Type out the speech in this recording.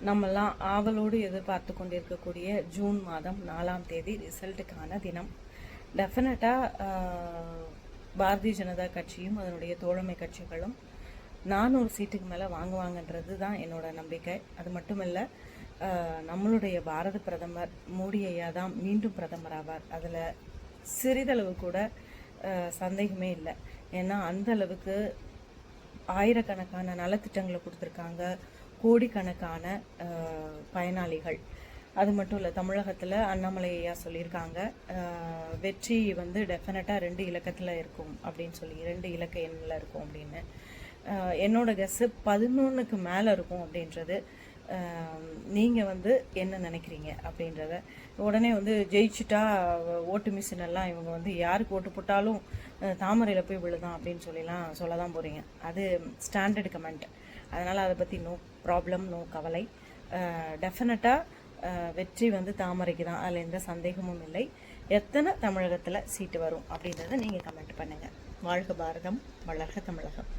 நம்மெல்லாம் ஆவலோடு எதிர்பார்த்து கொண்டிருக்கக்கூடிய ஜூன் மாதம் 4ஆம் தேதி ரிசல்ட்டுக்கான தினம். டெஃபினட்டாக பாரதிய ஜனதா கட்சியும் அதனுடைய தோழமை கட்சிகளும் 400 சீட்டுக்கு மேலே வாங்குவாங்கன்றது தான் என்னோட நம்பிக்கை. அது மட்டும் இல்லை, நம்மளுடைய பாரத பிரதமர் மோடி ஐயா தான் மீண்டும் பிரதமர் ஆவார். அதில் சிறிதளவு கூட சந்தேகமே இல்லை. ஏன்னா அந்த அளவுக்கு ஆயிரக்கணக்கான நலத்திட்டங்களை கொடுத்துருக்காங்க, கோடிக்கணக்கான பயனாளிகள். அது மட்டும் இல்லை, தமிழகத்தில் அண்ணாமலை ஐயா சொல்லியிருக்காங்க, வெற்றி வந்து டெஃபினட்டாக 2 இலக்கத்தில் இருக்கும் அப்படின்னு சொல்லி, 2 இலக்க எண்ணில் இருக்கும் அப்படின்னு. என்னோட கெஸ்ஸு 11க்கு மேலே இருக்கும் அப்படின்றது. நீங்கள் வந்து என்ன நினைக்கிறீங்க அப்படின்றத. உடனே வந்து ஜெயிச்சுட்டா ஓட்டு மிஷின் எல்லாம் இவங்க வந்து யாருக்கு ஓட்டு போட்டாலும் தாமரையில் போய் விழுதான் அப்படின்னு சொல்ல தான் போகிறீங்க. அது ஸ்டாண்டர்டு கமெண்ட். அதனால் அதை பற்றி நோ ப்ராப்ளம், நோ கவலை. டெஃபினட்டாக வெற்றி வந்து தாமரைக்கு தான், அதில் எந்த சந்தேகமும் இல்லை. எத்தனை தமிழகத்தில் சீட்டு வரும் அப்படின்றத நீங்கள் கமெண்ட் பண்ணுங்கள். வாழ்க பாரதம், வளர்க தமிழகம்.